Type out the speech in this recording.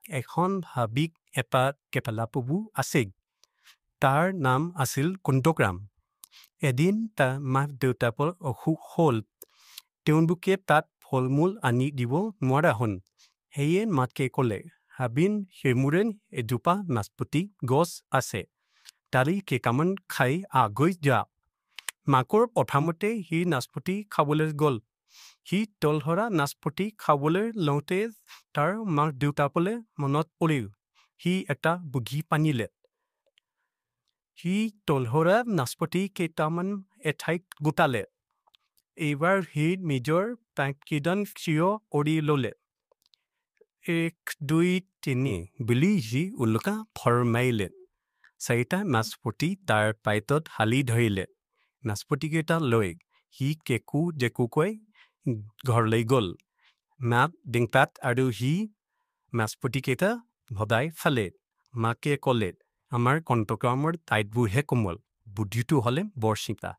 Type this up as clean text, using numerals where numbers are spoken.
এখন হাবিক এটা কেপেলা প্ৰভু আছিল তাৰ নাম আছিল কুন্তগ্ৰাম এদিন তাৰ মাক দেউতাকৰ অসুখ হ'ল তেওঁলোকে তাত ফল-মূল আনি দিব নোৱাৰা হ'ল সেয়ে মাকে ক'লে হাবিন সেইমূৰেন এজোপা নাচপতি গছ আছে তাৰি কেইটামান খাই আগৈ যা মাকৰ প্ৰথমতে সি নাচপতি খাবলৈ গ'ল সি তলহৰা নাচপতি খাবলৈ লওঁতে তাৰ মাক দেউতাকলৈ মনত পৰিল সি এটা বুদ্ধি পানিলে সি তলহৰা নাচপতি কেইটামান এঠাইত গোটালে এইবাৰ সি নিজৰ টাইপকেইডাল থিয় কৰি ল'লে 1 2 3 বুলি সি উল্কা ফৰমাইলে চাৰিটা নাচপতি তাৰ পাইতত হালি ধৰিলে নাচপতিকেইটা লৈ সি কেকু জেকুকৈ ঘৰলৈ গ'ল মাক দেউতাক আৰু সি নাচপতিকেইটা ভগাই খালে মাকে ক'লে আমাৰ কণ্টগ্ৰামৰ টাইটবোৰহে কোমল বুদ্ধিটো হ'লে বৰ চিতা